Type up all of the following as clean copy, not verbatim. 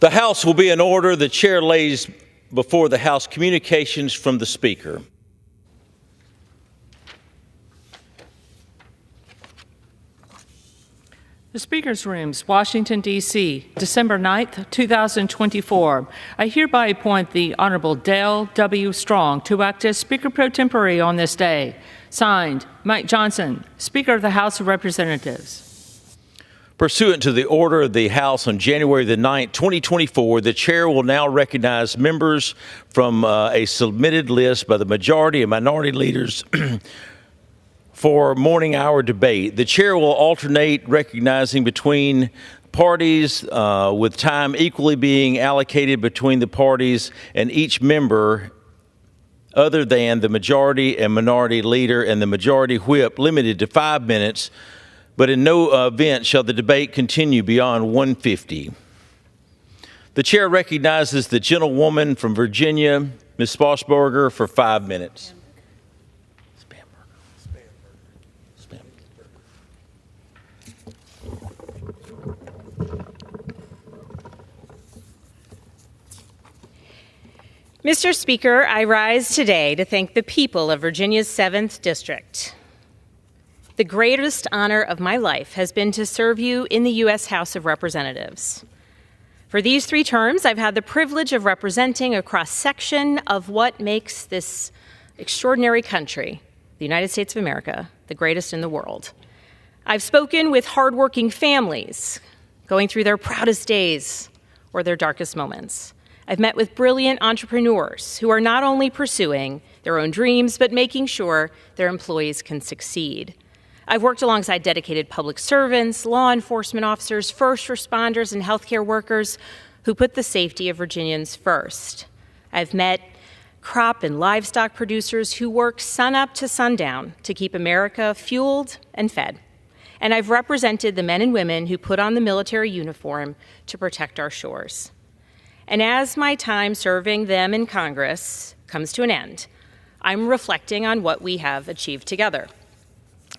The House will be in order. The chair lays before the House communications from the Speaker. The Speaker's Rooms, Washington, D.C., December 9th, 2024. I hereby appoint the Honorable Dale W. Strong to act as Speaker pro tempore on this day. Signed, Mike Johnson, Speaker of the House of Representatives. Pursuant to the order of the House on January the 9th, 2024, the chair will now recognize members from a submitted list by the majority and minority leaders for morning hour debate. The chair will alternate recognizing between parties with time equally being allocated between the parties and each member other than the majority and minority leader and the majority whip, limited to 5 minutes, but in no event shall the debate continue beyond 1:50. The chair recognizes the gentlewoman from Virginia, Ms. Spossberger, for 5 minutes. Mr. Speaker, I rise today to thank the people of Virginia's 7th District. The greatest honor of my life has been to serve you in the U.S. House of Representatives. For these 3 terms, I've had the privilege of representing a cross-section of what makes this extraordinary country, the United States of America, the greatest in the world. I've spoken with hardworking families going through their proudest days or their darkest moments. I've met with brilliant entrepreneurs who are not only pursuing their own dreams, but making sure their employees can succeed. I've worked alongside dedicated public servants, law enforcement officers, first responders, and healthcare workers who put the safety of Virginians first. I've met crop and livestock producers who work sunup to sundown to keep America fueled and fed. And I've represented the men and women who put on the military uniform to protect our shores. And as my time serving them in Congress comes to an end, I'm reflecting on what we have achieved together.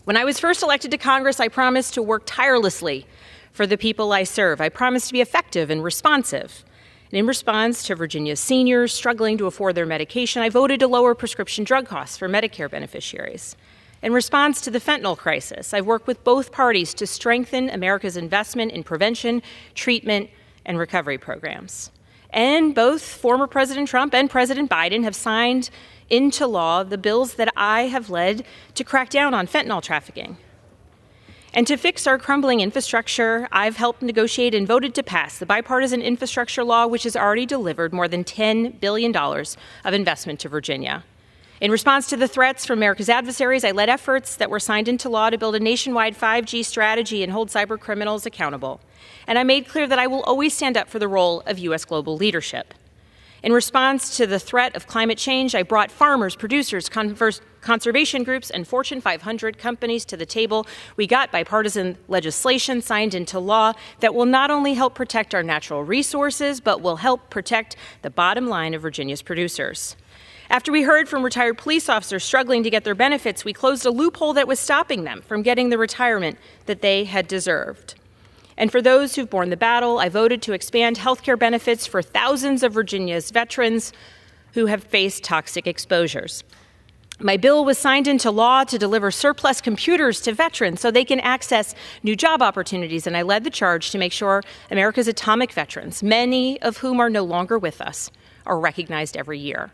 When I was first elected to Congress, I promised to work tirelessly for the people I serve. I promised to be effective and responsive. And in response to Virginia's seniors struggling to afford their medication, I voted to lower prescription drug costs for Medicare beneficiaries. In response to the fentanyl crisis, I've worked with both parties to strengthen America's investment in prevention, treatment, and recovery programs. And both former President Trump and President Biden have signed into law the bills that I have led to crack down on fentanyl trafficking. And to fix our crumbling infrastructure, I've helped negotiate and voted to pass the bipartisan infrastructure law, which has already delivered more than $10 billion of investment to Virginia. In response to the threats from America's adversaries, I led efforts that were signed into law to build a nationwide 5G strategy and hold cyber criminals accountable. And I made clear that I will always stand up for the role of U.S. global leadership. In response to the threat of climate change, I brought farmers, producers, conservation groups, and Fortune 500 companies to the table. We got bipartisan legislation signed into law that will not only help protect our natural resources, but will help protect the bottom line of Virginia's producers. After we heard from retired police officers struggling to get their benefits, we closed a loophole that was stopping them from getting the retirement that they had deserved. And for those who've borne the battle, I voted to expand health care benefits for thousands of Virginia's veterans who have faced toxic exposures. My bill was signed into law to deliver surplus computers to veterans so they can access new job opportunities, and I led the charge to make sure America's atomic veterans, many of whom are no longer with us, are recognized every year.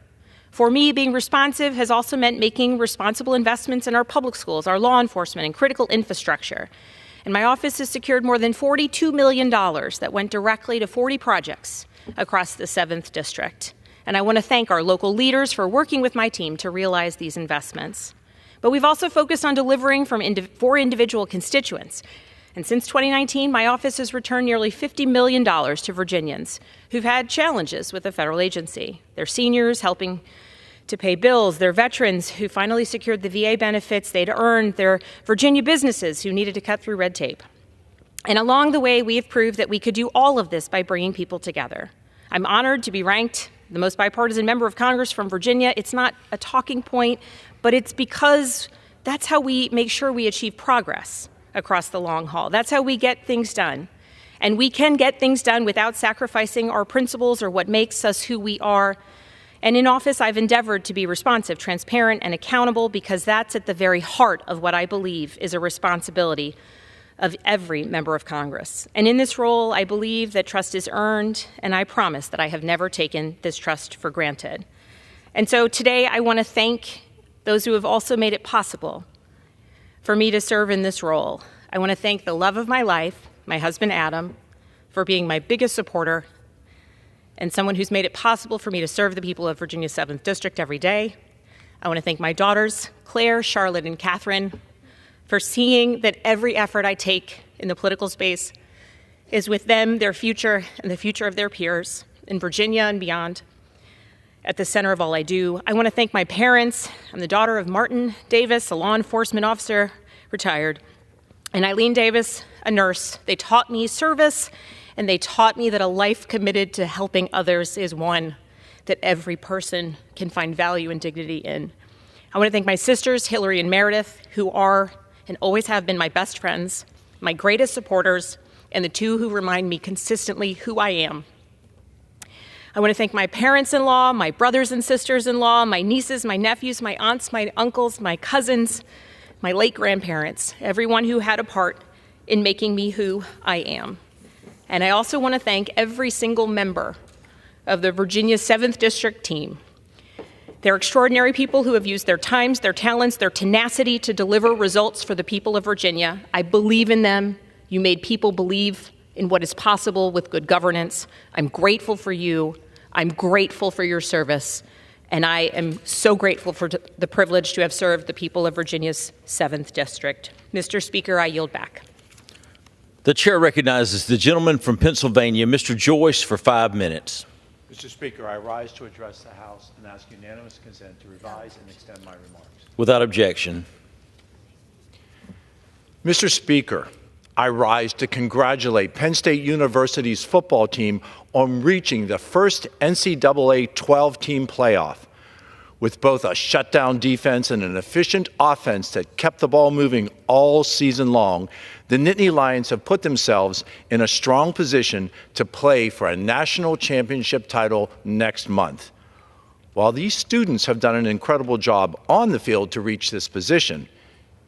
For me, being responsive has also meant making responsible investments in our public schools, our law enforcement, and critical infrastructure. And my office has secured more than $42 million that went directly to 40 projects across the 7th District. And I want to thank our local leaders for working with my team to realize these investments. But we've also focused on delivering for individual constituents. And since 2019, my office has returned nearly $50 million to Virginians who've had challenges with the federal agency. Their seniors helping to pay bills, their veterans who finally secured the VA benefits they'd earned, their Virginia businesses who needed to cut through red tape. And along the way, we have proved that we could do all of this by bringing people together. I'm honored to be ranked the most bipartisan member of Congress from Virginia. It's not a talking point, but it's because that's how we make sure we achieve progress across the long haul. That's how we get things done. And we can get things done without sacrificing our principles or what makes us who we are. And in office, I've endeavored to be responsive, transparent, and accountable because that's at the very heart of what I believe is a responsibility of every member of Congress. And in this role, I believe that trust is earned, and I promise that I have never taken this trust for granted. And so today, I want to thank those who have also made it possible for me to serve in this role. I want to thank the love of my life, my husband Adam, for being my biggest supporter and someone who's made it possible for me to serve the people of Virginia's 7th District every day. I want to thank my daughters, Claire, Charlotte, and Catherine, for seeing that every effort I take in the political space is with them, their future, and the future of their peers in Virginia and beyond at the center of all I do. I want to thank my parents. I'm the daughter of Martin Davis, a law enforcement officer, retired, and Eileen Davis, a nurse. They taught me service, and they taught me that a life committed to helping others is one that every person can find value and dignity in. I want to thank my sisters, Hillary and Meredith, who are and always have been my best friends, my greatest supporters, and the two who remind me consistently who I am. I want to thank my parents-in-law, my brothers and sisters-in-law, my nieces, my nephews, my aunts, my uncles, my cousins, my late grandparents, everyone who had a part in making me who I am. And I also want to thank every single member of the Virginia 7th District team. They're extraordinary people who have used their times, their talents, their tenacity to deliver results for the people of Virginia. I believe in them. You made people believe in what is possible with good governance. I'm grateful for you. I'm grateful for your service. And I am so grateful for the privilege to have served the people of Virginia's 7th District. Mr. Speaker, I yield back. The chair recognizes the gentleman from Pennsylvania, Mr. Joyce, for 5 minutes. Mr. Speaker, I rise to address the House and ask unanimous consent to revise and extend my remarks. Without objection. Mr. Speaker, I rise to congratulate Penn State University's football team on reaching the first NCAA 12-team playoff. With both a shutdown defense and an efficient offense that kept the ball moving all season long, the Nittany Lions have put themselves in a strong position to play for a national championship title next month. While these students have done an incredible job on the field to reach this position,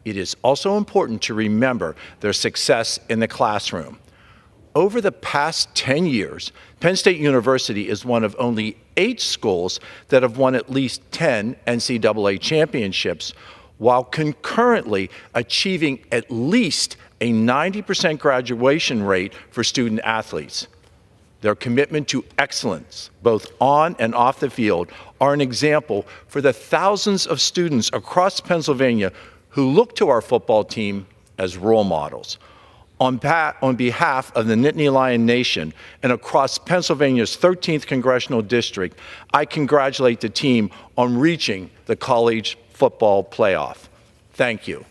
it is also important to remember their success in the classroom. Over the past 10 years, Penn State University is one of only 8 schools that have won at least 10 NCAA championships, while concurrently achieving at least a 90% graduation rate for student athletes. Their commitment to excellence, both on and off the field, are an example for the thousands of students across Pennsylvania who look to our football team as role models. On behalf of the Nittany Lion Nation and across Pennsylvania's 13th Congressional District, I congratulate the team on reaching the college football playoff. Thank you.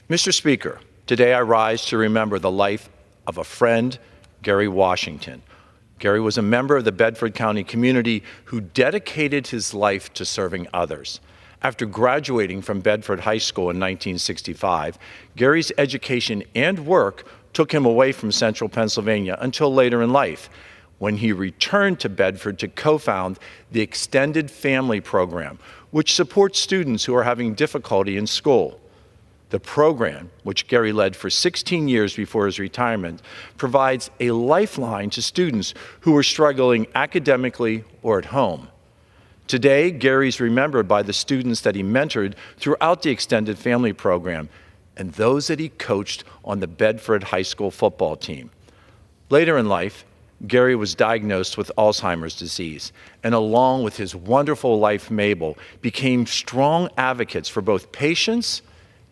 Mr. Speaker, today I rise to remember the life of a friend, Gary Washington. Gary was a member of the Bedford County community who dedicated his life to serving others. After graduating from Bedford High School in 1965, Gary's education and work took him away from central Pennsylvania until later in life, when he returned to Bedford to co-found the Extended Family Program, which supports students who are having difficulty in school. The program, which Gary led for 16 years before his retirement, provides a lifeline to students who are struggling academically or at home. Today, Gary's remembered by the students that he mentored throughout the Extended Family Program and those that he coached on the Bedford High School football team. Later in life, Gary was diagnosed with Alzheimer's disease, and along with his wonderful wife, Mabel, became strong advocates for both patients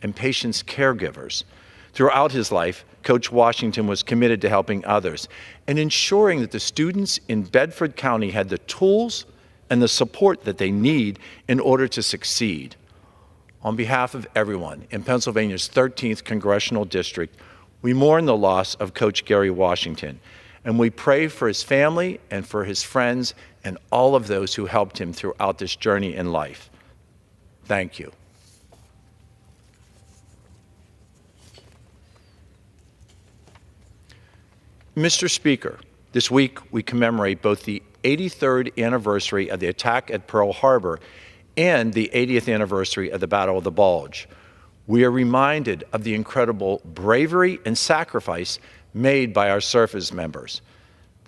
and patients' caregivers. Throughout his life, Coach Washington was committed to helping others and ensuring that the students in Bedford County had the tools and the support that they need in order to succeed. On behalf of everyone in Pennsylvania's 13th Congressional District, we mourn the loss of Coach Gary Washington, and we pray for his family and for his friends and all of those who helped him throughout this journey in life. Thank you. Mr. Speaker, this week we commemorate both the 83rd anniversary of the attack at Pearl Harbor and the 80th anniversary of the Battle of the Bulge. We are reminded of the incredible bravery and sacrifice made by our service members.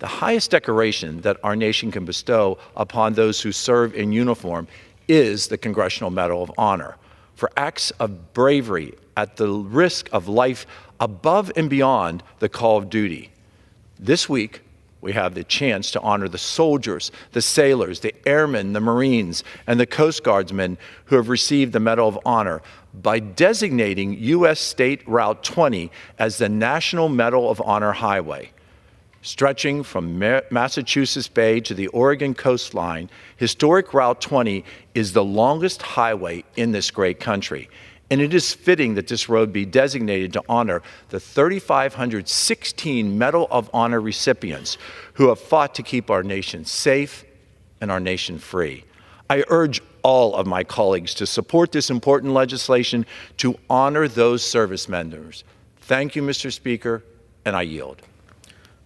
The highest decoration that our nation can bestow upon those who serve in uniform is the Congressional Medal of Honor for acts of bravery at the risk of life above and beyond the call of duty. This week, we have the chance to honor the soldiers, the sailors, the airmen, the Marines, and the Coast Guardsmen who have received the Medal of Honor by designating U.S. State Route 20 as the National Medal of Honor Highway. Stretching from Massachusetts Bay to the Oregon coastline, historic Route 20 is the longest highway in this great country. And it is fitting that this road be designated to honor the 3,516 Medal of Honor recipients who have fought to keep our nation safe and our nation free. I urge all of my colleagues to support this important legislation to honor those service members. Thank you, Mr. Speaker, and I yield.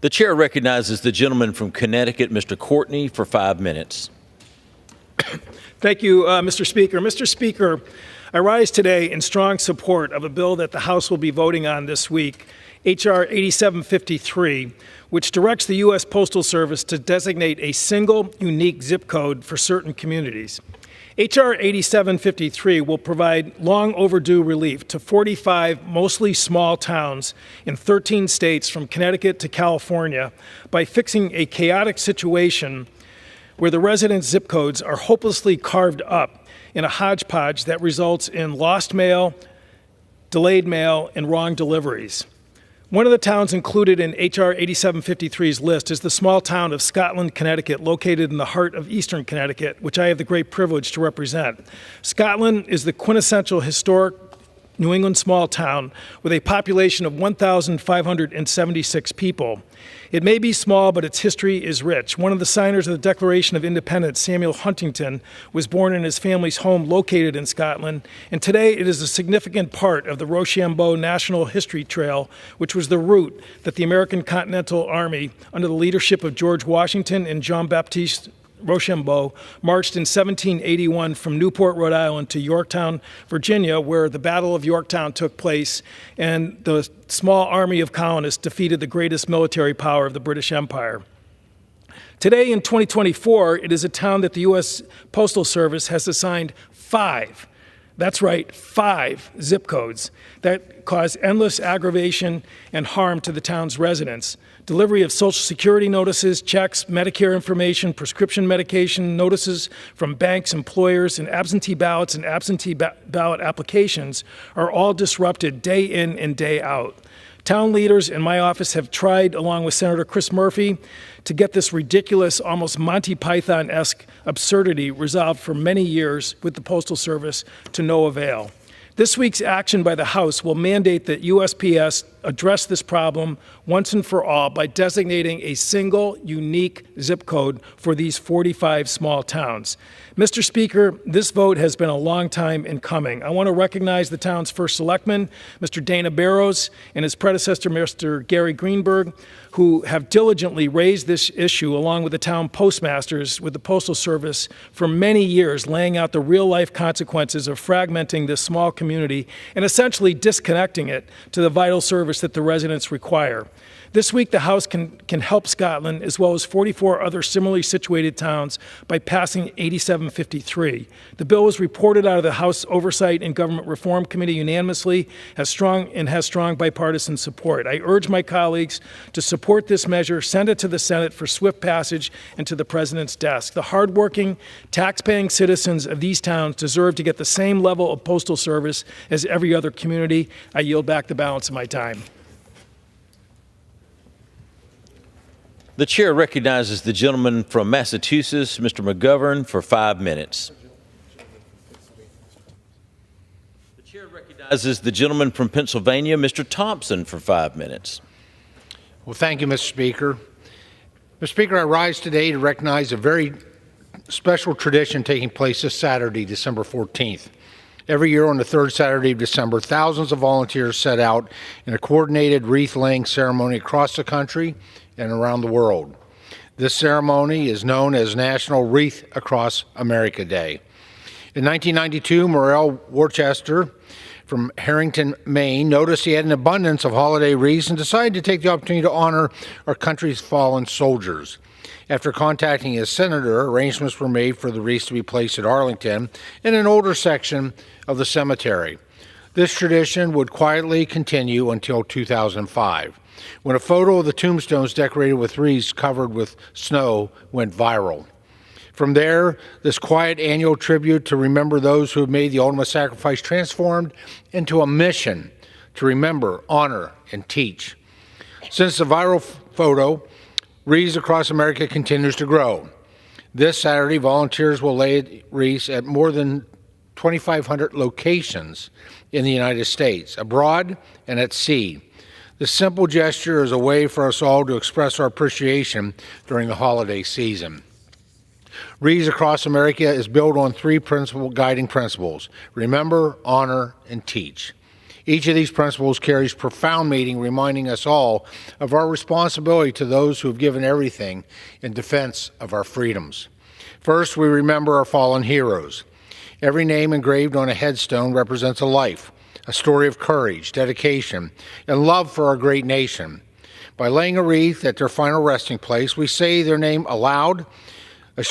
The chair recognizes the gentleman from Connecticut, Mr. Courtney, for 5 minutes. Thank you, Mr. Speaker. Mr. Speaker, I rise today in strong support of a bill that the House will be voting on this week, H.R. 8753, which directs the U.S. Postal Service to designate a single, unique zip code for certain communities. H.R. 8753 will provide long overdue relief to 45 mostly small towns in 13 states from Connecticut to California by fixing a chaotic situation where the residents' zip codes are hopelessly carved up in a hodgepodge that results in lost mail, delayed mail, and wrong deliveries. One of the towns included in H.R. 8753's list is the small town of Scotland, Connecticut, located in the heart of eastern Connecticut, which I have the great privilege to represent. Scotland is the quintessential historic New England small town with a population of 1,576 people. It may be small, but its history is rich. One of the signers of the Declaration of Independence, Samuel Huntington, was born in his family's home located in Scotland, and today it is a significant part of the Rochambeau National History Trail, which was the route that the American Continental Army, under the leadership of George Washington and Jean-Baptiste Rochambeau, marched in 1781 from Newport, Rhode Island to Yorktown, Virginia, where the Battle of Yorktown took place, and the small army of colonists defeated the greatest military power of the British Empire. Today, in 2024, it is a town that the U.S. Postal Service has assigned 5. That's right, 5 zip codes that cause endless aggravation and harm to the town's residents. Delivery of Social Security notices, checks, Medicare information, prescription medication, notices from banks, employers, and absentee ballots and absentee ballot applications are all disrupted day in and day out. Town leaders in my office have tried, along with Senator Chris Murphy, to get this ridiculous, almost Monty Python-esque absurdity resolved for many years with the Postal Service to no avail. This week's action by the House will mandate that USPS address this problem once and for all by designating a single, unique zip code for these 45 small towns. Mr. Speaker, this vote has been a long time in coming. I want to recognize the town's first selectman, Mr. Dana Barrows, and his predecessor, Mr. Gary Greenberg, who have diligently raised this issue along with the town postmasters with the Postal Service for many years, laying out the real-life consequences of fragmenting this small community and essentially disconnecting it to the vital service that the residents require. This week, the House can help Scotland, as well as 44 other similarly situated towns, by passing 8753. The bill was reported out of the House Oversight and Government Reform Committee unanimously, has strong bipartisan support. I urge my colleagues to support this measure, send it to the Senate for swift passage and to the President's desk. The hardworking, tax-paying citizens of these towns deserve to get the same level of postal service as every other community. I yield back the balance of my time. The chair recognizes the gentleman from Massachusetts, Mr. McGovern, for 5 minutes. The chair recognizes the gentleman from Pennsylvania, Mr. Thompson, for 5 minutes. Well, thank you, Mr. Speaker. Mr. Speaker, I rise today to recognize a very special tradition taking place this Saturday, December 14th. Every year on the third Saturday of December, thousands of volunteers set out in a coordinated wreath-laying ceremony across the country and around the world. This ceremony is known as National Wreath Across America Day. In 1992, Morrell Worcester from Harrington, Maine, noticed he had an abundance of holiday wreaths and decided to take the opportunity to honor our country's fallen soldiers. After contacting his senator, arrangements were made for the wreaths to be placed at Arlington in an older section of the cemetery. This tradition would quietly continue until 2005, when a photo of the tombstones decorated with wreaths covered with snow went viral. From there, this quiet annual tribute to remember those who have made the ultimate sacrifice transformed into a mission to remember, honor, and teach. Since the viral photo, Wreaths Across America continues to grow. This Saturday, volunteers will lay wreaths at more than 2,500 locations in the United States, abroad and at sea. This simple gesture is a way for us all to express our appreciation during the holiday season. Wreaths Across America is built on three guiding principles: remember, honor, and teach. Each of these principles carries profound meaning, reminding us all of our responsibility to those who have given everything in defense of our freedoms. First, we remember our fallen heroes. Every name engraved on a headstone represents a life, a story of courage, dedication, and love for our great nation. By laying a wreath at their final resting place, we say their name aloud,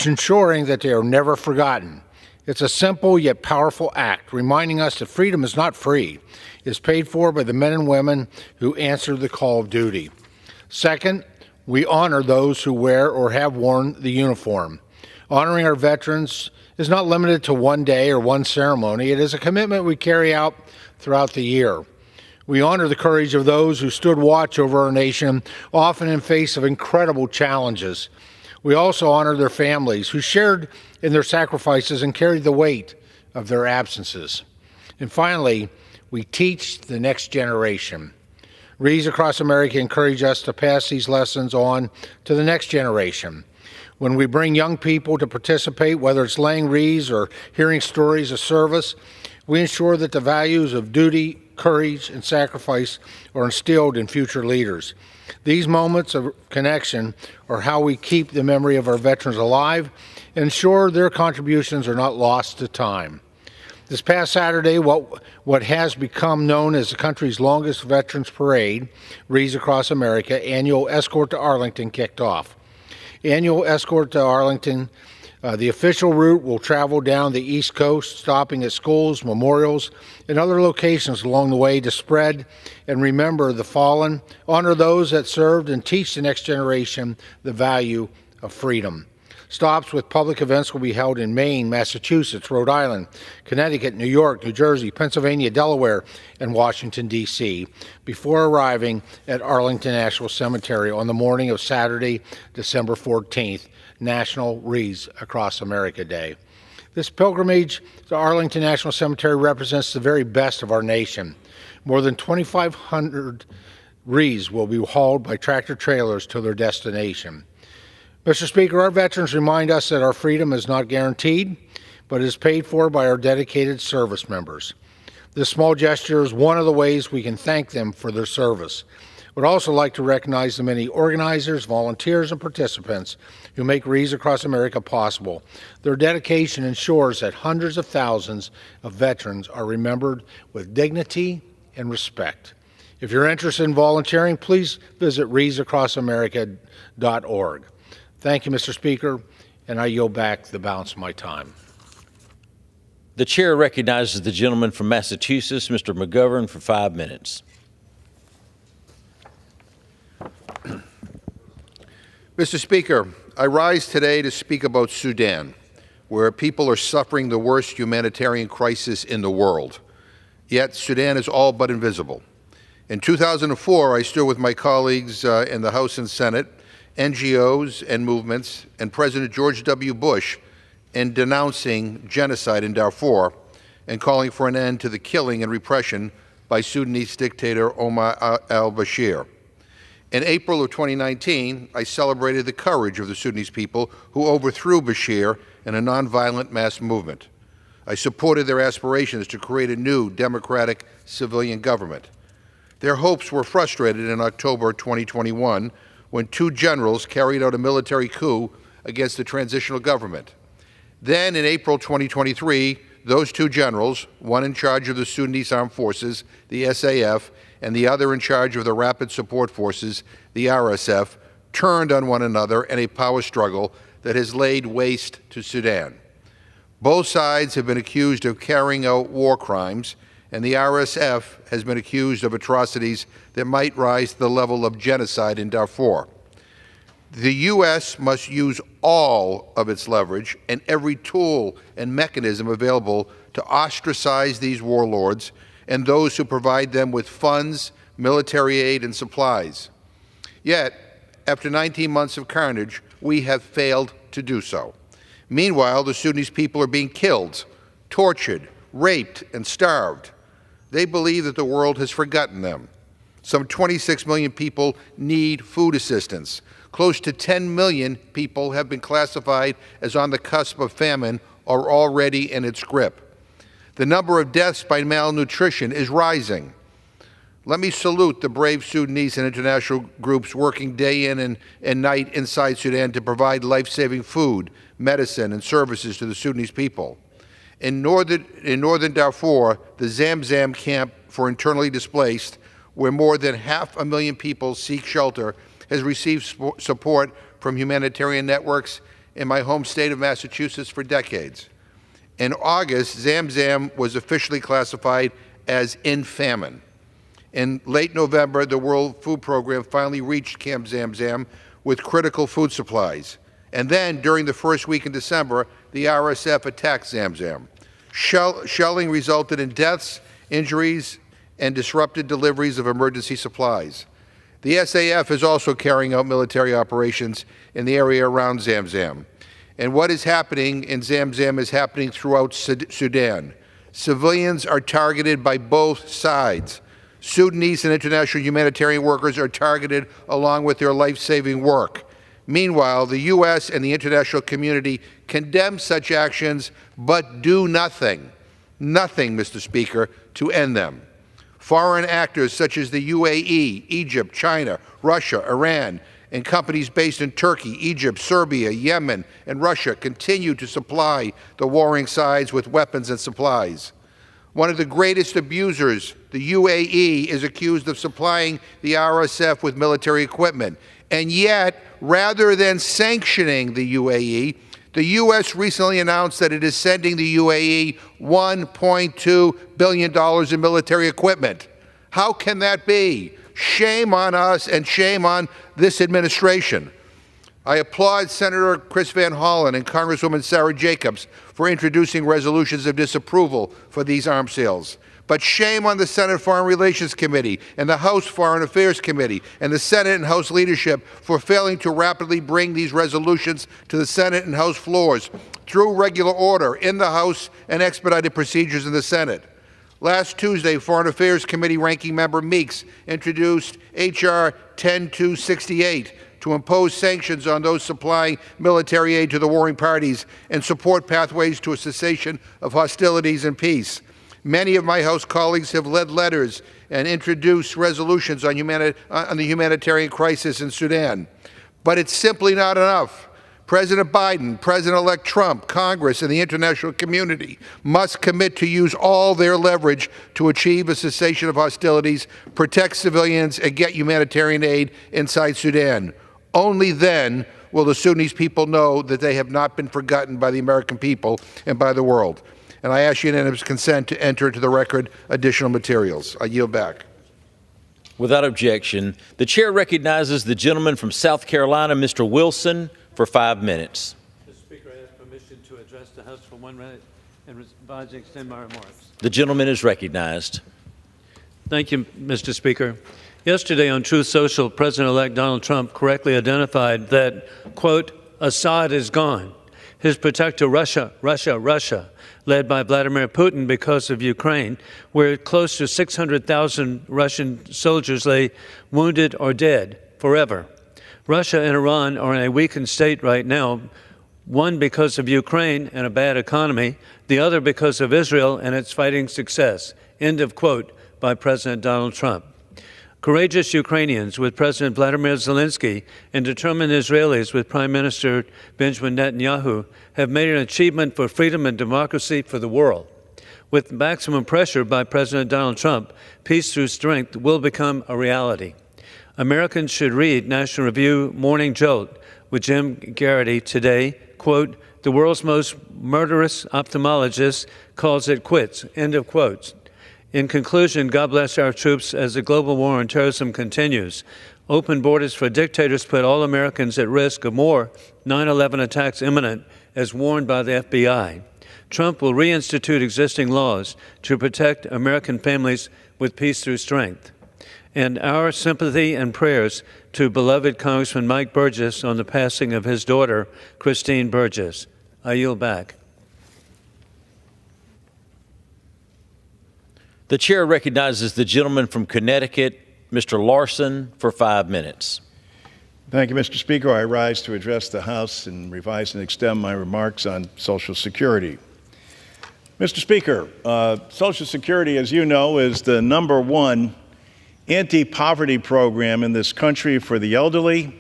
ensuring that they are never forgotten. It's a simple yet powerful act, reminding us that freedom is not free. It is paid for by the men and women who answer the call of duty. Second, we honor those who wear or have worn the uniform. Honoring our veterans is not limited to one day or one ceremony. It is a commitment we carry out throughout the year. We honor the courage of those who stood watch over our nation, often in face of incredible challenges. We also honor their families who shared in their sacrifices and carried the weight of their absences. And finally, we teach the next generation. Wreaths Across America encourage us to pass these lessons on to the next generation. When we bring young people to participate, whether it's laying wreaths or hearing stories of service, we ensure that the values of duty, courage, and sacrifice are instilled in future leaders. These moments of connection are how we keep the memory of our veterans alive and ensure their contributions are not lost to time. This past Saturday, what has become known as the country's longest Veterans Parade, Wreaths Across America, annual Escort to Arlington, kicked off. Annual Escort to Arlington, the official route will travel down the East Coast, stopping at schools, memorials, and other locations along the way to spread and remember the fallen, honor those that served, and teach the next generation the value of freedom. Stops with public events will be held in Maine, Massachusetts, Rhode Island, Connecticut, New York, New Jersey, Pennsylvania, Delaware, and Washington, D.C., before arriving at Arlington National Cemetery on the morning of Saturday, December 14th, National Wreaths Across America Day. This pilgrimage to Arlington National Cemetery represents the very best of our nation. More than 2,500 wreaths will be hauled by tractor trailers to their destination. Mr. Speaker, our veterans remind us that our freedom is not guaranteed, but is paid for by our dedicated service members. This small gesture is one of the ways we can thank them for their service. I would also like to recognize the many organizers, volunteers, and participants who make Wreaths Across America possible. Their dedication ensures that hundreds of thousands of veterans are remembered with dignity and respect. If you're interested in volunteering, please visit wreathsacrossamerica.org. Thank you, Mr. Speaker, and I yield back the balance of my time. The chair recognizes the gentleman from Massachusetts, Mr. McGovern, for 5 minutes. Mr. Speaker, I rise today to speak about Sudan, where people are suffering the worst humanitarian crisis in the world. Yet Sudan is all but invisible. In 2004, I stood with my colleagues in the House and Senate, NGOs and movements, and President George W. Bush in denouncing genocide in Darfur and calling for an end to the killing and repression by Sudanese dictator Omar al-Bashir. In April of 2019, I celebrated the courage of the Sudanese people who overthrew Bashir in a nonviolent mass movement. I supported their aspirations to create a new democratic civilian government. Their hopes were frustrated in October 2021 when 2 generals carried out a military coup against the transitional government. Then, in April 2023, those 2 generals, one in charge of the Sudanese Armed Forces, the SAF, and the other in charge of the Rapid Support Forces, the RSF, turned on one another in a power struggle that has laid waste to Sudan. Both sides have been accused of carrying out war crimes, and the RSF has been accused of atrocities that might rise to the level of genocide in Darfur. The U.S. must use all of its leverage and every tool and mechanism available to ostracize these warlords and those who provide them with funds, military aid, and supplies. Yet, after 19 months of carnage, we have failed to do so. Meanwhile, the Sudanese people are being killed, tortured, raped, and starved. They believe that the world has forgotten them. Some 26 million people need food assistance. Close to 10 million people have been classified as on the cusp of famine or already in its grip. The number of deaths by malnutrition is rising. Let me salute the brave Sudanese and international groups working day in and night inside Sudan to provide life-saving food, medicine, and services to the Sudanese people. In northern Darfur, the Zamzam camp for internally displaced, where more than 500,000 people seek shelter, has received support from humanitarian networks in my home state of Massachusetts for decades. In August, Zamzam was officially classified as in famine. In late November, the World Food Program finally reached Camp Zamzam with critical food supplies. And then, during the first week in December, the RSF attacked Zamzam. Shelling resulted in deaths, injuries, and disrupted deliveries of emergency supplies. The SAF is also carrying out military operations in the area around Zamzam. And what is happening in Zamzam is happening throughout Sudan. Civilians are targeted by both sides. Sudanese and international humanitarian workers are targeted along with their life-saving work. Meanwhile, the U.S. and the international community condemn such actions but do nothing, Mr. Speaker, to end them. Foreign actors such as the UAE, Egypt, China, Russia, Iran, and companies based in Turkey, Egypt, Serbia, Yemen, and Russia continue to supply the warring sides with weapons and supplies. One of the greatest abusers, the UAE, is accused of supplying the RSF with military equipment. And yet, rather than sanctioning the UAE, the U.S. recently announced that it is sending the UAE $1.2 billion in military equipment. How can that be? Shame on us and shame on this administration. I applaud Senator Chris Van Hollen and Congresswoman Sarah Jacobs for introducing resolutions of disapproval for these arms sales. But shame on the Senate Foreign Relations Committee and the House Foreign Affairs Committee and the Senate and House leadership for failing to rapidly bring these resolutions to the Senate and House floors through regular order in the House and expedited procedures in the Senate. Last Tuesday, Foreign Affairs Committee Ranking Member Meeks introduced H.R. 10268 to impose sanctions on those supplying military aid to the warring parties and support pathways to a cessation of hostilities and peace. Many of my House colleagues have led letters and introduced resolutions on the humanitarian crisis in Sudan. But it's simply not enough. President Biden, President-elect Trump, Congress, and the international community must commit to use all their leverage to achieve a cessation of hostilities, protect civilians, and get humanitarian aid inside Sudan. Only then will the Sudanese people know that they have not been forgotten by the American people and by the world. And I ask unanimous consent to enter into the record additional materials. I yield back. Without objection, the chair recognizes the gentleman from South Carolina, Mr. Wilson, for 5 minutes. Mr. Speaker, I ask permission to address the House for 1 minute and advise and extend my remarks. The gentleman is recognized. Thank you, Mr. Speaker. Yesterday on Truth Social, President-elect Donald Trump correctly identified that, quote, Assad is gone. His protector, Russia, led by Vladimir Putin because of Ukraine, where close to 600,000 Russian soldiers lay wounded or dead forever. Russia and Iran are in a weakened state right now, one because of Ukraine and a bad economy, the other because of Israel and its fighting success. End of quote by President Donald Trump. Courageous Ukrainians with President Vladimir Zelensky and determined Israelis with Prime Minister Benjamin Netanyahu have made an achievement for freedom and democracy for the world. With maximum pressure by President Donald Trump, peace through strength will become a reality. Americans should read National Review Morning Jolt with Jim Garrity today. Quote, the world's most murderous ophthalmologist calls it quits. End of quotes. In conclusion, God bless our troops as the global war on terrorism continues. Open borders for dictators put all Americans at risk of more 9/11 attacks imminent, as warned by the FBI. Trump will reinstitute existing laws to protect American families with peace through strength. And our sympathy and prayers to beloved Congressman Mike Burgess on the passing of his daughter, Christine Burgess. I yield back. The chair recognizes the gentleman from Connecticut, Mr. Larson, for 5 minutes. Thank you, Mr. Speaker. I rise to address the House and revise and extend my remarks on Social Security. Mr. Speaker, Social Security, as you know, is the #1 anti-poverty program in this country for the elderly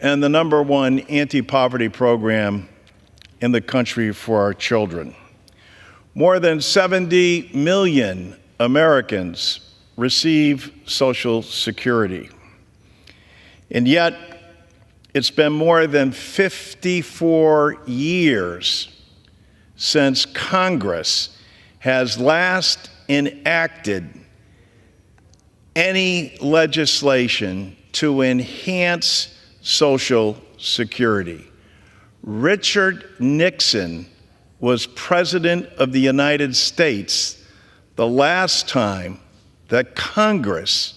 and the #1 anti-poverty program in the country for our children. More than 70 million Americans receive Social Security. And yet, it's been more than 54 years since Congress has last enacted any legislation to enhance Social Security. Richard Nixon was President of the United States the last time that Congress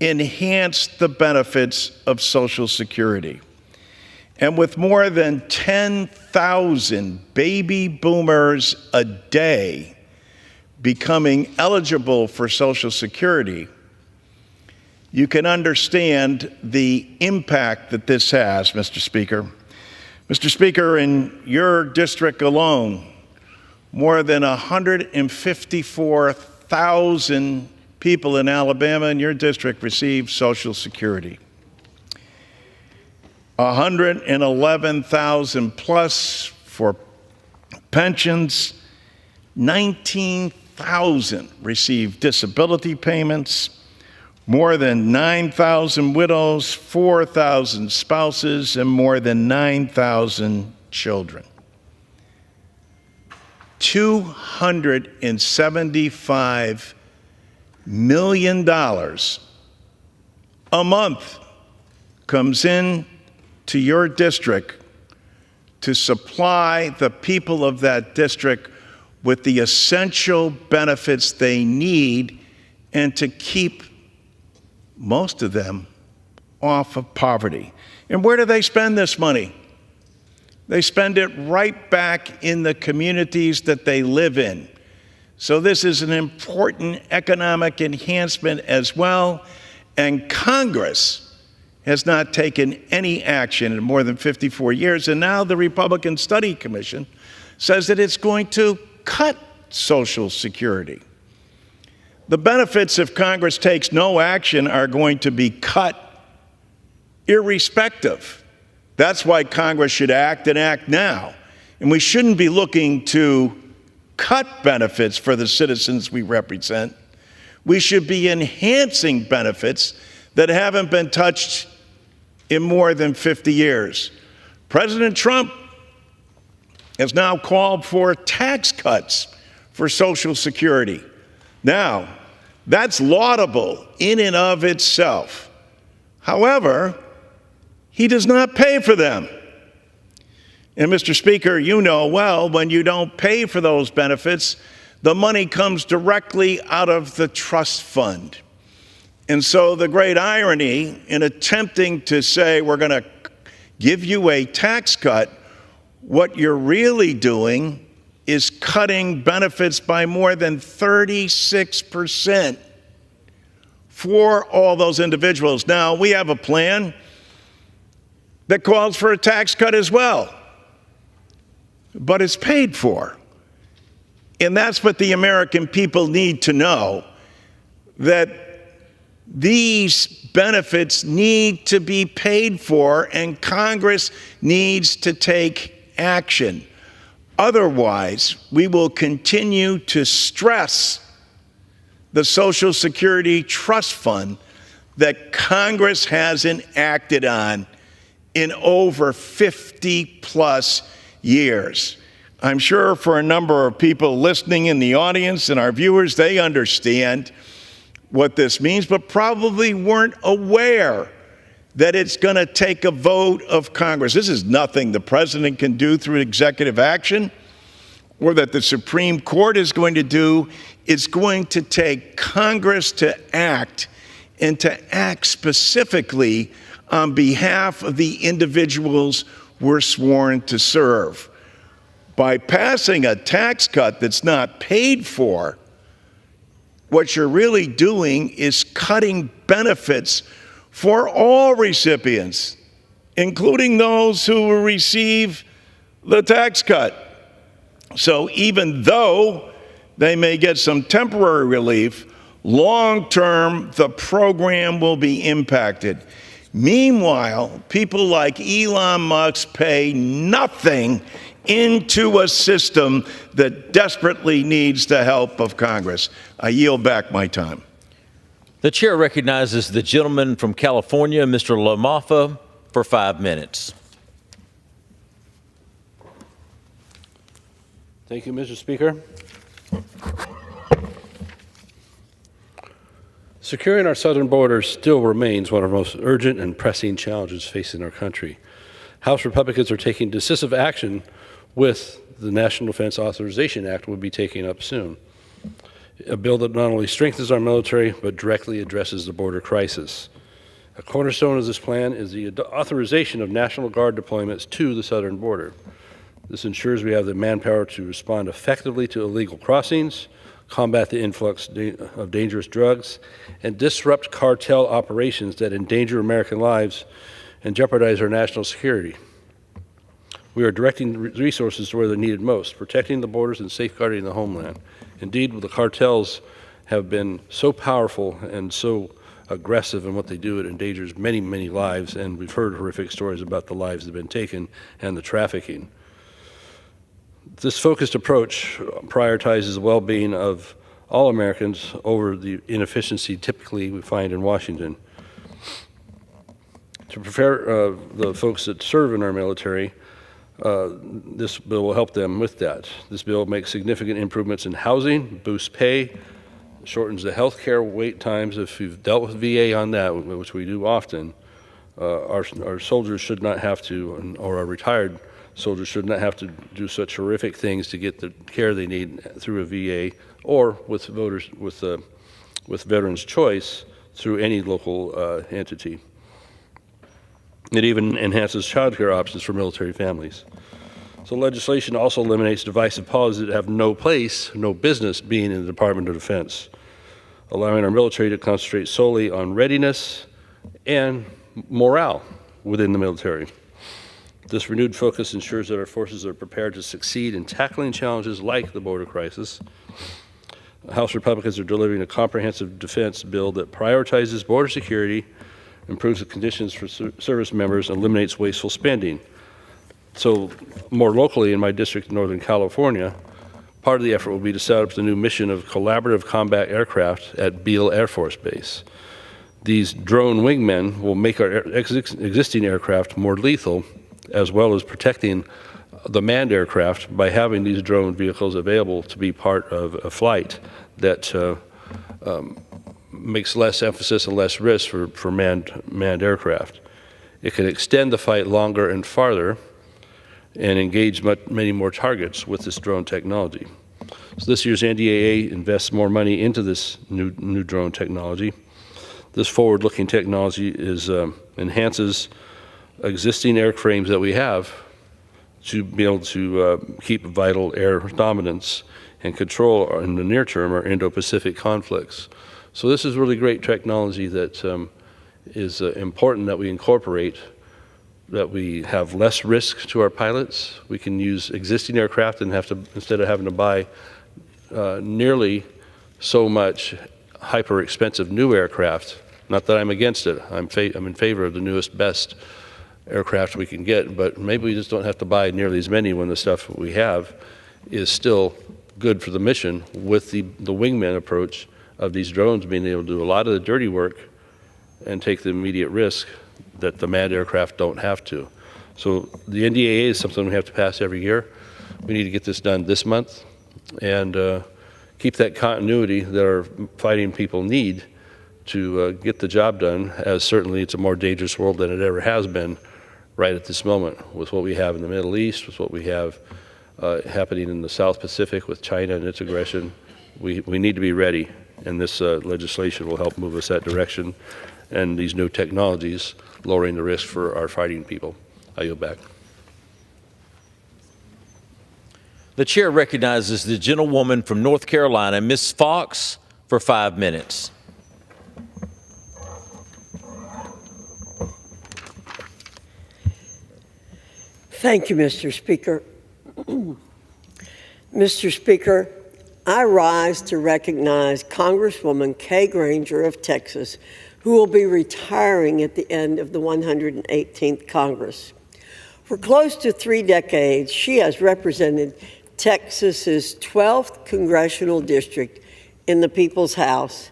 enhanced the benefits of Social Security. And with more than 10,000 baby boomers a day becoming eligible for Social Security, you can understand the impact that this has, Mr. Speaker. Mr. Speaker, in your district alone, more than 154,000 people in Alabama in your district receive Social Security. 111,000 plus for pensions, 19,000 receive disability payments, more than 9,000 widows, 4,000 spouses, and more than 9,000 children. $275 million a month comes in to your district to supply the people of that district with the essential benefits they need and to keep most of them off of poverty. And where do they spend this money? They spend it right back in the communities that they live in. So this is an important economic enhancement as well. And Congress has not taken any action in more than 54 years. And now the Republican Study Commission says that it's going to cut Social Security. The benefits, if Congress takes no action, are going to be cut irrespective. That's why Congress should act and act now. And we shouldn't be looking to cut benefits for the citizens we represent. We should be enhancing benefits that haven't been touched in more than 50 years. President Trump has now called for tax cuts for Social Security. Now, that's laudable in and of itself. However, he does not pay for them. And Mr. Speaker, you know well, when you don't pay for those benefits, the money comes directly out of the trust fund. And so the great irony in attempting to say we're going to give you a tax cut, what you're really doing is cutting benefits by more than 36% for all those individuals. Now, we have a plan that calls for a tax cut as well. but it's paid for. And that's what the American people need to know, that these benefits need to be paid for and Congress needs to take action. Otherwise, we will continue to stress the Social Security Trust Fund that Congress hasn't acted on in over 50+ years. I'm sure for a number of people listening in the audience and our viewers, they understand what this means, but probably weren't aware that it's going to take a vote of Congress. This is nothing the president can do through executive action or that the Supreme Court is going to do. It's going to take Congress to act, and to act specifically on behalf of the individuals we're sworn to serve. By passing a tax cut that's not paid for, what you're really doing is cutting benefits for all recipients, including those who will receive the tax cut. So even though they may get some temporary relief, long-term, the program will be impacted. Meanwhile, people like Elon Musk pay nothing into a system that desperately needs the help of Congress. I yield back my time. The chair recognizes the gentleman from California, Mr. LaMalfa, for 5 minutes. Thank you, Mr. Speaker. Securing our southern border still remains one of our most urgent and pressing challenges facing our country. House Republicans are taking decisive action with the National Defense Authorization Act will be taking up soon. A bill that not only strengthens our military, but directly addresses the border crisis. A cornerstone of this plan is the authorization of National Guard deployments to the southern border. This ensures we have the manpower to respond effectively to illegal crossings, combat the influx of dangerous drugs, and disrupt cartel operations that endanger American lives and jeopardize our national security. We are directing resources to where they're needed most, protecting the borders and safeguarding the homeland. Indeed, the cartels have been so powerful and so aggressive in what they do, it endangers many, many lives, and we've heard horrific stories about the lives that have been taken and the trafficking. This focused approach prioritizes the well-being of all Americans over the inefficiency typically we find in Washington. To prepare the folks that serve in our military, this bill will help them with that. This bill makes significant improvements in housing, boosts pay, shortens the health care wait times. If you've dealt with VA on that, which we do often, our soldiers should not have to, or our retired soldiers should not have to do such horrific things to get the care they need through a VA or with Veterans Choice through any local entity. It even enhances child care options for military families. So legislation also eliminates divisive policies that have no place, no business being in the Department of Defense, allowing our military to concentrate solely on readiness and morale within the military. This renewed focus ensures that our forces are prepared to succeed in tackling challenges like the border crisis. House Republicans are delivering a comprehensive defense bill that prioritizes border security, improves the conditions for service members, and eliminates wasteful spending. So more locally in my district in Northern California, part of the effort will be to set up the new mission of collaborative combat aircraft at Beale Air Force Base. These drone wingmen will make our existing aircraft more lethal, as well as protecting the manned aircraft by having these drone vehicles available to be part of a flight that makes less emphasis and less risk for manned aircraft. It can extend the fight longer and farther and engage many more targets with this drone technology. So this year's NDAA invests more money into this new drone technology. This forward-looking technology enhances existing airframes that we have to be able to keep vital air dominance and control in the near term our Indo-Pacific conflicts. So this is really great technology that is important that we incorporate that we have less risk to our pilots. We can use existing aircraft and instead of having to buy nearly so much hyper expensive new aircraft. Not that I'm against it. I'm in favor of the newest, best aircraft we can get, but maybe we just don't have to buy nearly as many when the stuff we have is still good for the mission, with the wingman approach of these drones being able to do a lot of the dirty work and take the immediate risk that the manned aircraft don't have to. So the NDAA is something we have to pass every year. We need to get this done this month and keep that continuity that our fighting people need to get the job done, as certainly it's a more dangerous world than it ever has been right at this moment, with what we have in the Middle East, with what we have happening in the South Pacific with China and its aggression. We need to be ready, and this legislation will help move us that direction, and these new technologies lowering the risk for our fighting people. I yield back. The chair recognizes the gentlewoman from North Carolina, Ms. Fox, for 5 minutes. Thank you, Mr. Speaker. Mr. Speaker, I rise to recognize Congresswoman Kay Granger of Texas, who will be retiring at the end of the 118th Congress. For close to 3 decades, she has represented Texas's 12th congressional district in the People's House,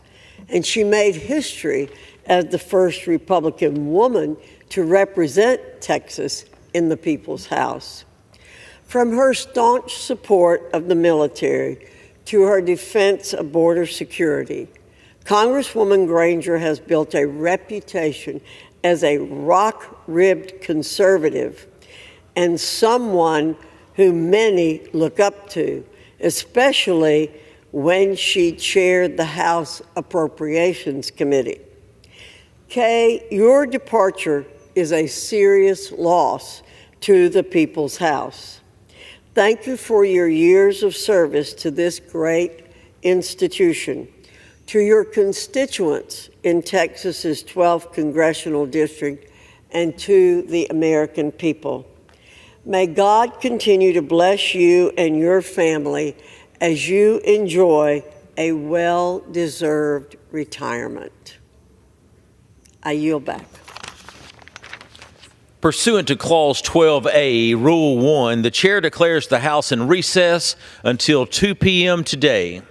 and she made history as the first Republican woman to represent Texas in the People's House. From her staunch support of the military to her defense of border security, Congresswoman Granger has built a reputation as a rock-ribbed conservative and someone who many look up to, especially when she chaired the House Appropriations Committee. Kay, your departure is a serious loss to the People's House. Thank you for your years of service to this great institution, to your constituents in Texas's 12th congressional district, and to the American people. May God continue to bless you and your family as you enjoy a well-deserved retirement. I yield back. Pursuant to Clause 12A, Rule 1, the chair declares the House in recess until 2 p.m. today.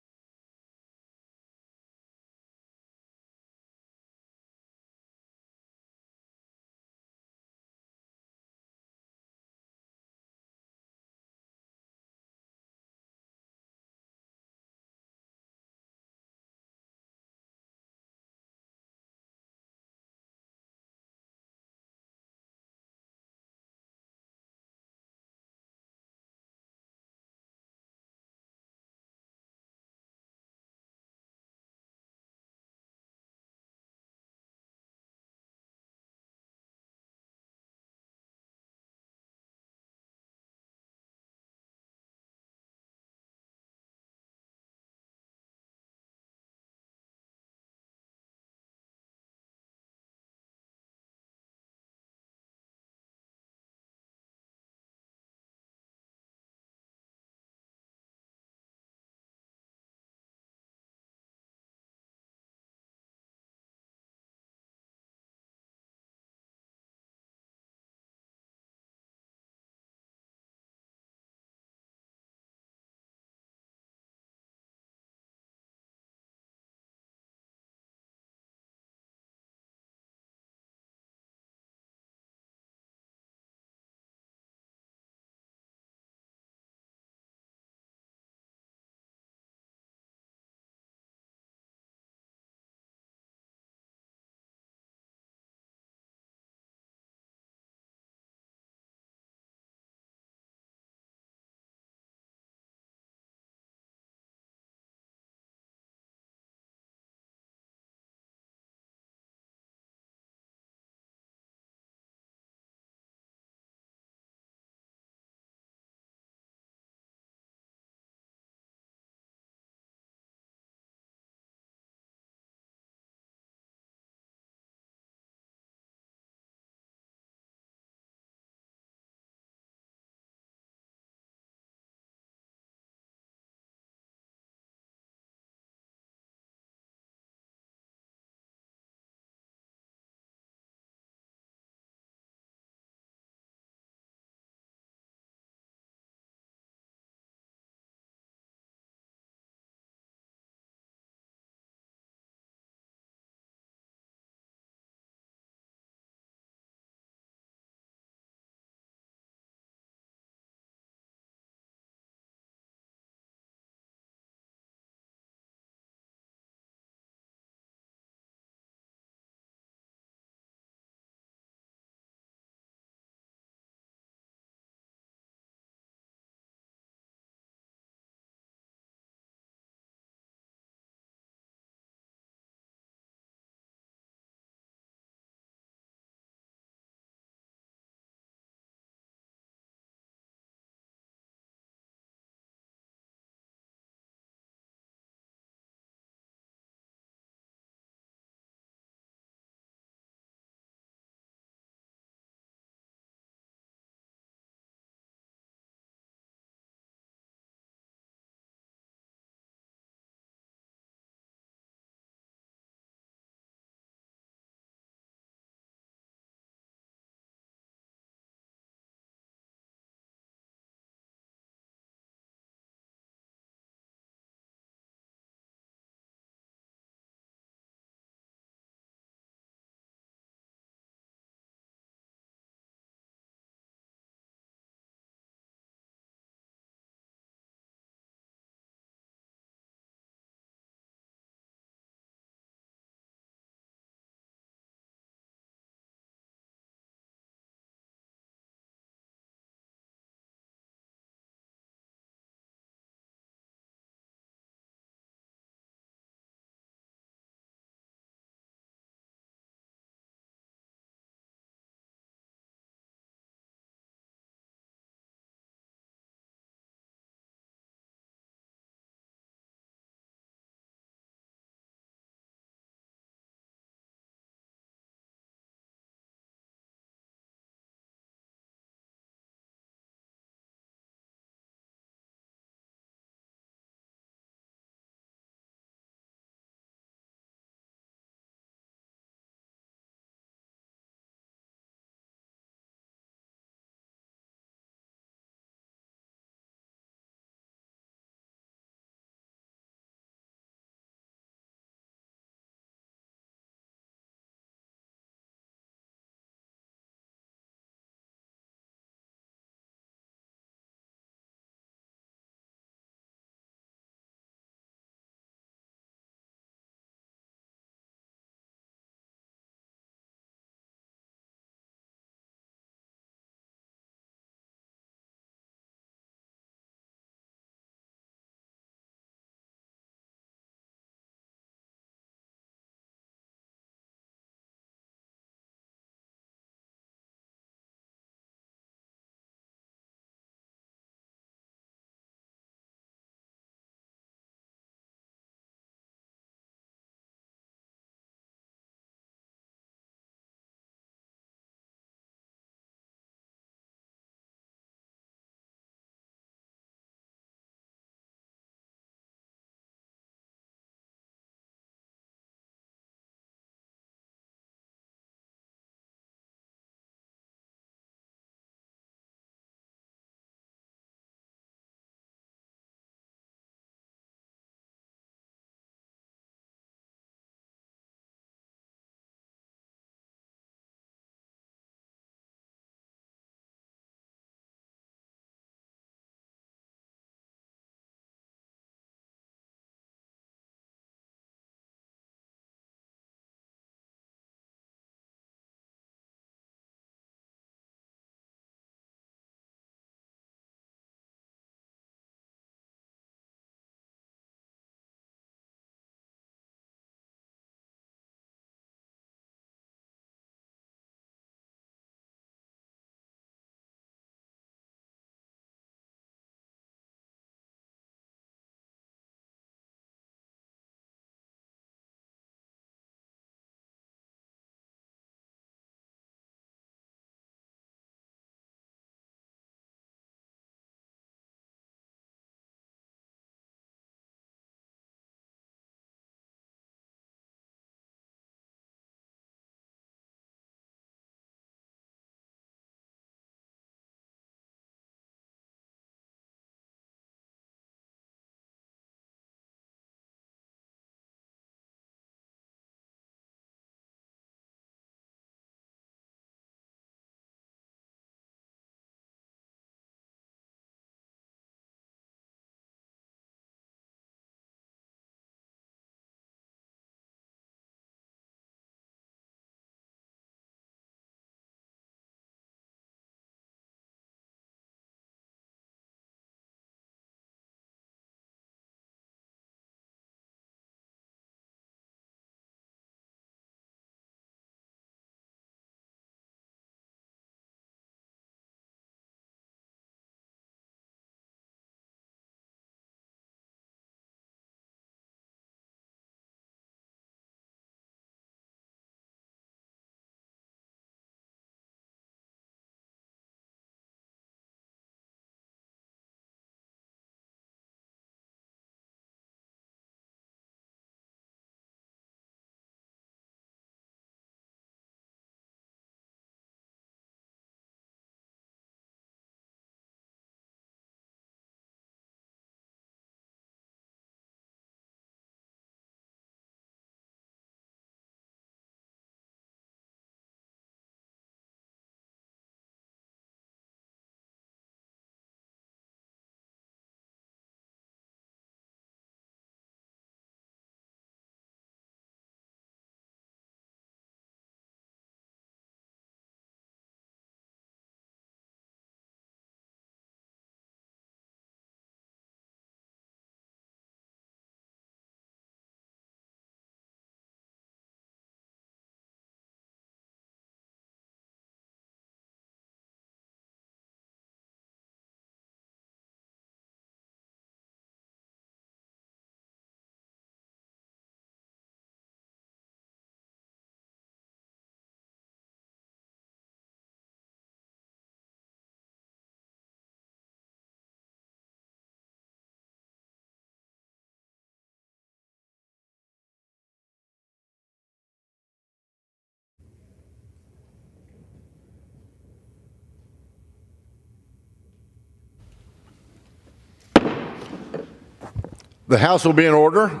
The House will be in order.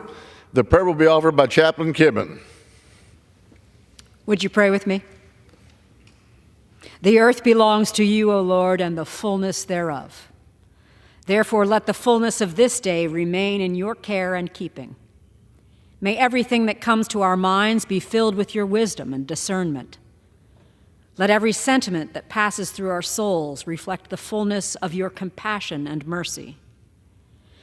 The prayer will be offered by Chaplain Kibben. Would you pray with me? The earth belongs to you, O Lord, and the fullness thereof. Therefore, let the fullness of this day remain in your care and keeping. May everything that comes to our minds be filled with your wisdom and discernment. Let every sentiment that passes through our souls reflect the fullness of your compassion and mercy.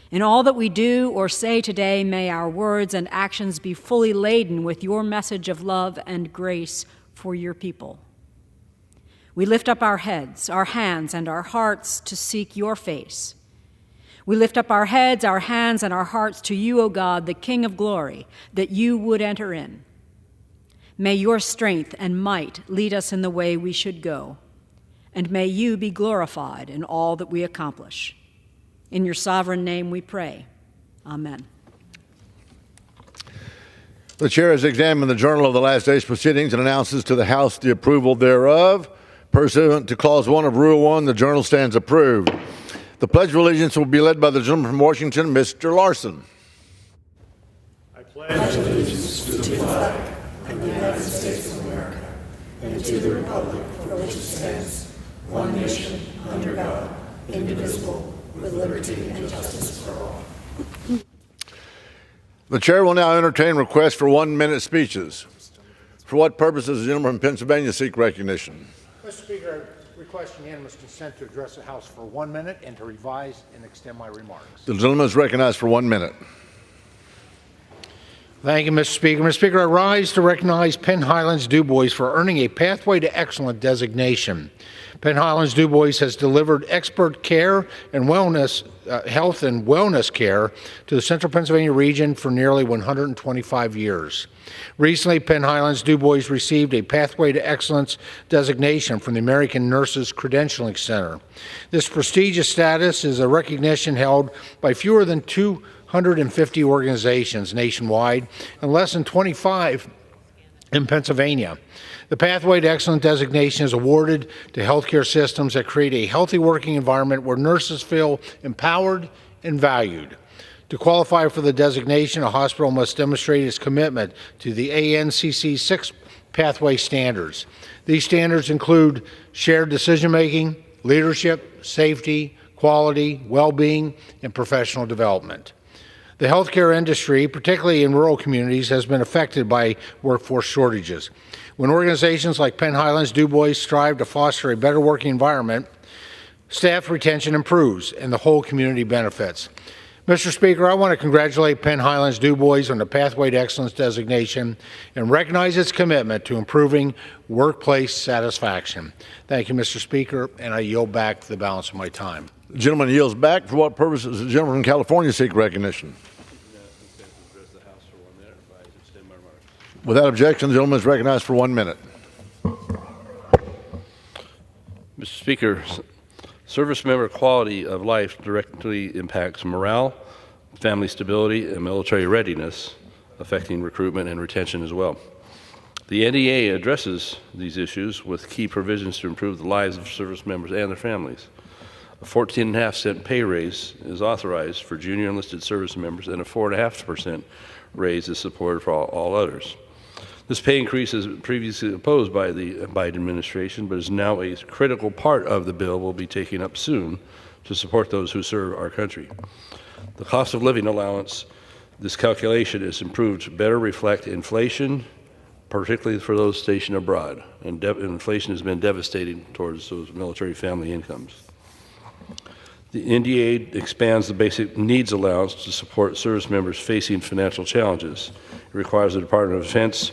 In all that we do or say today, may our words and actions be fully laden with your message of love and grace for your people. We lift up our heads, our hands, and our hearts to seek your face. We lift up our heads, our hands, and our hearts to you, O God, the King of glory, that you would enter in. May your strength and might lead us in the way we should go, and may you be glorified in all that we accomplish. In your sovereign name we pray. Amen. The chair has examined the journal of the last day's proceedings and announces to the House the approval thereof. Pursuant to Clause 1 of Rule 1, the journal stands approved. The Pledge of Allegiance will be led by the gentleman from Washington, Mr. Larson. I pledge allegiance to the flag of the United States of America and to the republic for which it stands, one nation, under God, indivisible, with liberty and justice for all. The chair will now entertain requests for 1-minute speeches. For what purpose does the gentleman from Pennsylvania seek recognition? Mr. Speaker, I request unanimous consent to address the House for 1 minute and to revise and extend my remarks. The gentleman is recognized for 1 minute. Thank you, Mr. Speaker. Mr. Speaker, I rise to recognize Penn Highlands Du Bois for earning a Pathway to Excellence designation. Penn Highlands Du Bois has delivered expert care and wellness, health and wellness care to the Central Pennsylvania region for nearly 125 years. Recently, Penn Highlands Du Bois received a Pathway to Excellence designation from the American Nurses Credentialing Center. This prestigious status is a recognition held by fewer than 250 organizations nationwide and less than 25 in Pennsylvania. The Pathway to Excellence designation is awarded to healthcare systems that create a healthy working environment where nurses feel empowered and valued. To qualify for the designation, a hospital must demonstrate its commitment to the ANCC 6 pathway standards. These standards include shared decision-making, leadership, safety, quality, well-being, and professional development. The healthcare industry, particularly in rural communities, has been affected by workforce shortages. When organizations like Penn Highlands Du Bois strive to foster a better working environment, staff retention improves and the whole community benefits. Mr. Speaker, I want to congratulate Penn Highlands Du Bois on the Pathway to Excellence designation and recognize its commitment to improving workplace satisfaction. Thank you, Mr. Speaker, and I yield back the balance of my time. The gentleman yields back. For what purpose does the gentleman from California seek recognition? Without objection, the gentleman is recognized for 1 minute. Mr. Speaker, service member quality of life directly impacts morale, family stability, and military readiness, affecting recruitment and retention as well. The NDA addresses these issues with key provisions to improve the lives of service members and their families. A 14.5-cent pay raise is authorized for junior enlisted service members, and a 4.5% raise is supported for all others. This pay increase is previously opposed by the Biden administration, but is now a critical part of the bill we'll be taking up soon to support those who serve our country. The cost of living allowance, this calculation is improved to better reflect inflation, particularly for those stationed abroad. And inflation has been devastating towards those military family incomes. The NDA expands the basic needs allowance to support service members facing financial challenges. It requires the Department of Defense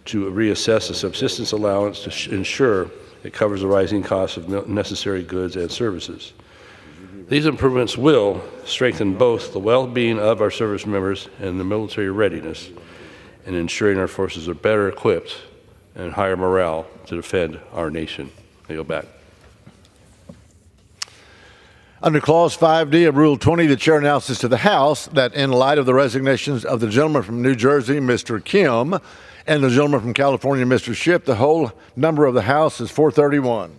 to reassess the subsistence allowance to ensure it covers the rising costs of necessary goods and services. These improvements will strengthen both the well-being of our service members and the military readiness in ensuring our forces are better equipped and higher morale to defend our nation. I yield back. Under Clause 5D of Rule 20, the chair announces to the House that in light of the resignations of the gentleman from New Jersey, Mr. Kim, and the gentleman from California, Mr. Schiff, the whole number of the House is 431.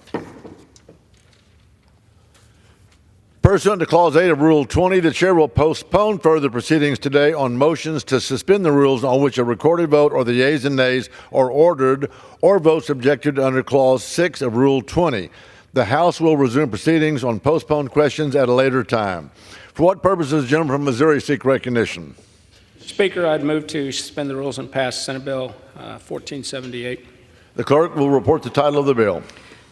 Pursuant to Clause 8 of Rule 20, the chair will postpone further proceedings today on motions to suspend the rules on which a recorded vote or the yeas and nays are ordered or votes objected under Clause 6 of Rule 20. The House will resume proceedings on postponed questions at a later time. For what purpose does the gentleman from Missouri seek recognition? Speaker, I'd move to suspend the rules and pass Senate Bill 1478. The clerk will report the title of the bill.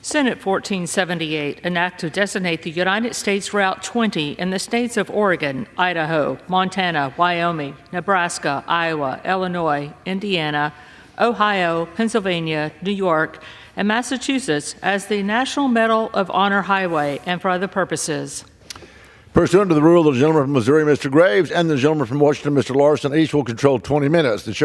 Senate 1478, an act to designate the United States Route 20 in the states of Oregon, Idaho, Montana, Wyoming, Nebraska, Iowa, Illinois, Indiana, Ohio, Pennsylvania, New York, and Massachusetts as the National Medal of Honor Highway and for other purposes. Pursuant to the rule, the gentleman from Missouri, Mr. Graves, and the gentleman from Washington, Mr. Larson, each will control 20 minutes. The chair